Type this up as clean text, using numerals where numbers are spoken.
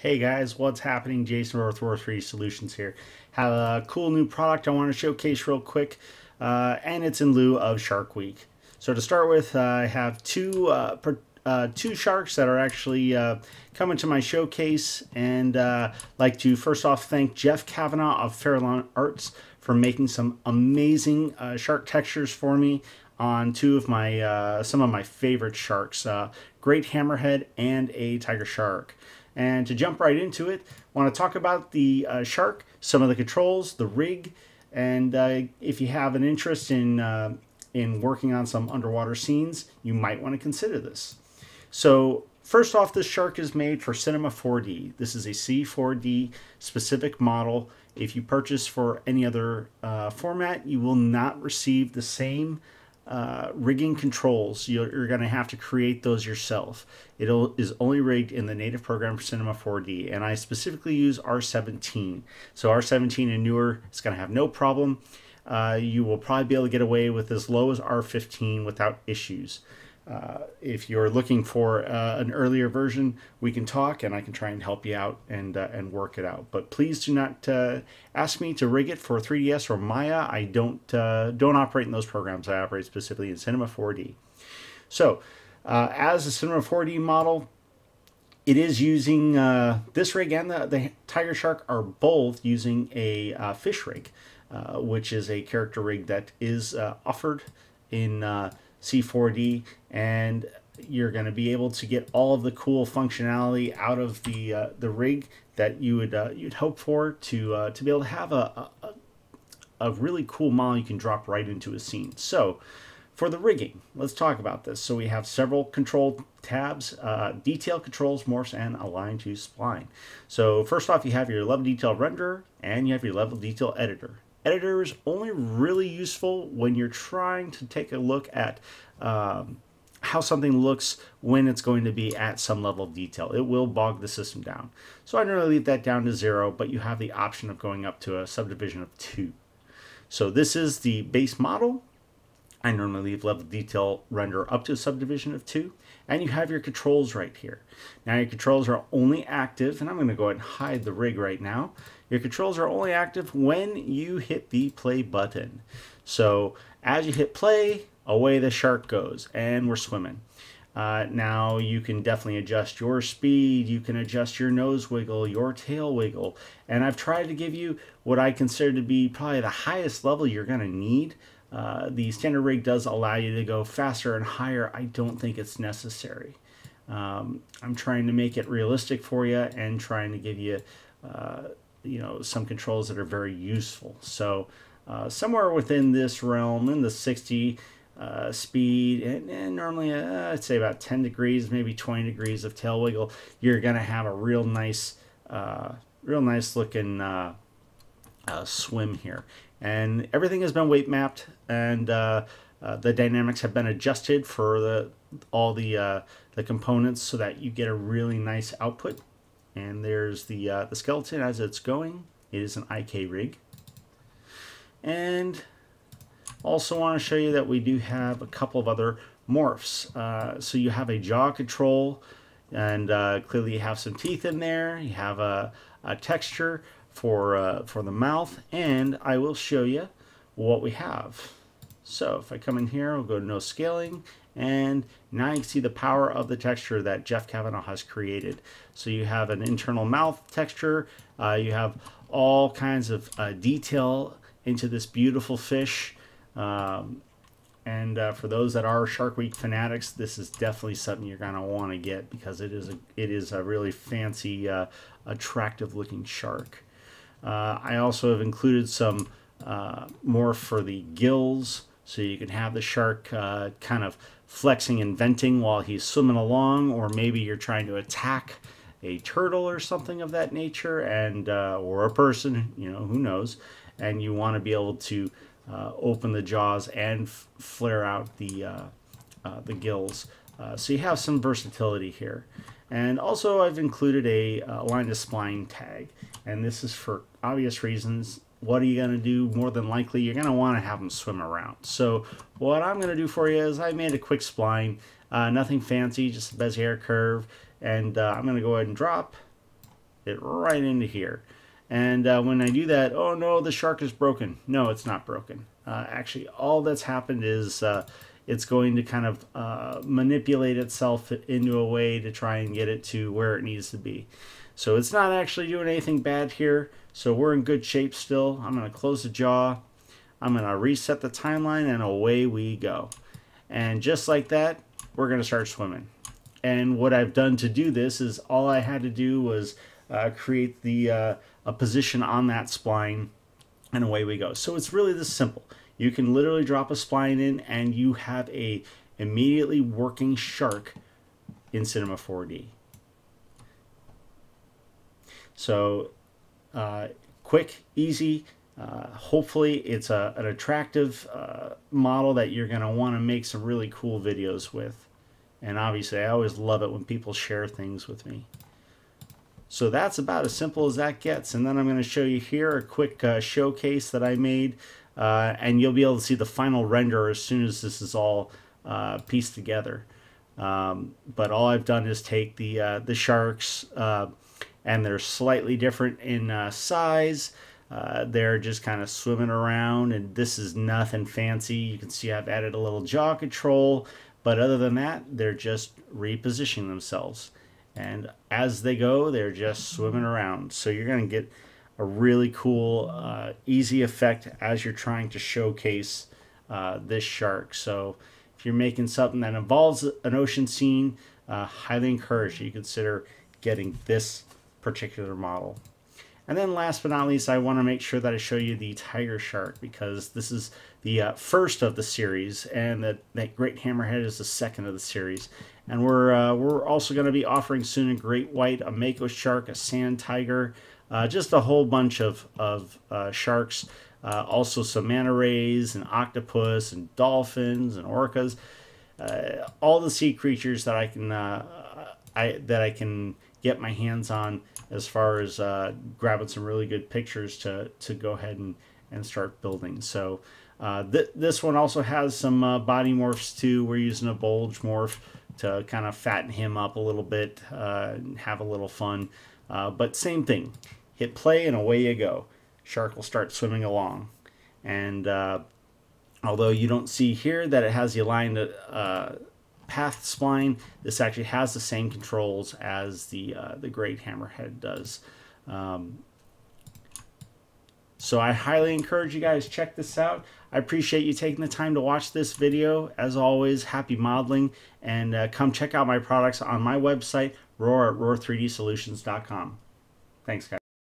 Hey guys, what's happening? Jason with 3 Solutions here. Have a cool new product I want to showcase real quick, and it's in lieu of Shark Week. So to start with, I have two sharks that are actually coming to my showcase, and like to first off thank Jeff Cavanaugh of Farallon Arts for making some amazing shark textures for me on some of my favorite sharks, Great Hammerhead and a tiger shark. And to jump right into it, I want to talk about the shark, some of the controls, the rig, and if you have an interest in working on some underwater scenes, you might want to consider this. So first off, this shark is made for Cinema 4D. This is a C4D specific model. If you purchase for any other format, you will not receive the same rigging controls. You're going to have to create those yourself. It is only rigged in the native program for Cinema 4D, and I specifically use R17. So R17 and newer is going to have no problem. You will probably be able to get away with as low as R15 without issues. If you're looking for an earlier version, we can talk and I can try and help you out and work it out. But please do not ask me to rig it for 3DS or Maya. I don't operate in those programs. I operate specifically in Cinema 4D. So as a Cinema 4D model, it is using this rig and the Tiger Shark are both using a fish rig, which is a character rig that is offered in C4D, and you're going to be able to get all of the cool functionality out of the rig that you'd hope for to be able to have a really cool model you can drop right into a scene. So for the rigging, let's talk about this. So we have several control tabs: detail, controls, morphs, and align to spline. So first off, you have your level detail renderer and you have your level detail editor. Editor is only really useful when you're trying to take a look at how something looks when it's going to be at some level of detail. It will bog the system down. So I normally leave that down to 0, but you have the option of going up to a subdivision of 2. So this is the base model. I normally leave level detail render up to a subdivision of 2. And you have your controls right here. Now your controls are only active, and I'm going to go ahead and hide the rig right now. Your controls are only active when you hit the play button. So as you hit play, away the shark goes, and we're swimming. Now you can definitely adjust your speed, you can adjust your nose wiggle, your tail wiggle, and I've tried to give you what I consider to be probably the highest level you're going to need. The standard rig does allow you to go faster and higher. I don't think it's necessary. I'm trying to make it realistic for you and trying to give you some controls that are very useful. So somewhere within this realm, in the 60 speed, and normally I'd say about 10 degrees, maybe 20 degrees of tail wiggle, you're going to have a real nice looking swim here. And everything has been weight mapped, and the dynamics have been adjusted for all the components so that you get a really nice output. And there's the skeleton as it's going. It is an IK rig. And also want to show you that we do have a couple of other morphs. So you have a jaw control, and clearly you have some teeth in there. You have a texture for the mouth, and I will show you what we have. So if I come in here, I'll go to no scaling, and now you can see the power of the texture that Jeff Cavanaugh has created. So you have an internal mouth texture, you have all kinds of detail into this beautiful fish, and for those that are Shark Week fanatics, this is definitely something you're going to want to get, because it is a really fancy, attractive looking shark. I also have included some morph for the gills, so you can have the shark kind of flexing and venting while he's swimming along, or maybe you're trying to attack a turtle or something of that nature, and or a person, who knows, and you want to be able to open the jaws and flare out the gills. So you have some versatility here. And also I've included a line to spline tag, and this is for obvious reasons. What are you going to do? More than likely you're going to want to have them swim around. So what I'm going to do for you is I made a quick spline, nothing fancy, just a Bezier curve, and I'm going to go ahead and drop, it right into here. And when I do that, oh no, the shark is broken. No, it's not broken. Actually, all that's happened is it's going to kind of manipulate itself into a way to try and get it to where it needs to be. So it's not actually doing anything bad here. So we're in good shape still. I'm going to close the jaw. I'm going to reset the timeline, and away we go. And just like that, we're going to start swimming. And what I've done to do this is all I had to do was create a position on that spline, and away we go. So it's really this simple. You can literally drop a spline in and you have a immediately working shark in Cinema 4D. So quick, easy. Hopefully it's an attractive model that you're going to want to make some really cool videos with. And obviously I always love it when people share things with me. So that's about as simple as that gets. And then I'm going to show you here a quick showcase that I made. And you'll be able to see the final render as soon as this is all pieced together. But all I've done is take the sharks, and they're slightly different in size. They're just kind of swimming around, and this is nothing fancy. You can see I've added a little jaw control, but other than that, they're just repositioning themselves. And as they go, they're just swimming around. So you're going to get a really cool, easy effect as you're trying to showcase this shark. So if you're making something that involves an ocean scene, highly encourage you consider getting this particular model. And then last but not least, I want to make sure that I show you the tiger shark, because this is the first of the series, and that Great Hammerhead is the second of the series. And we're also going to be offering soon a great white, a mako shark, a sand tiger, just a whole bunch of sharks, also some manta rays and octopus and dolphins and orcas, all the sea creatures that I can get my hands on, as far as grabbing some really good pictures to go ahead and start building. So this one also has some body morphs too. We're using a bulge morph to kind of fatten him up a little bit, and have a little fun. But same thing, hit play and away you go. Shark will start swimming along. And although you don't see here that it has the aligned path spline, this actually has the same controls as the Great Hammerhead does. So I highly encourage you guys, check this out. I appreciate you taking the time to watch this video. As always, happy modeling, and come check out my products on my website, roar at roar3dsolutions.com. Thanks, guys.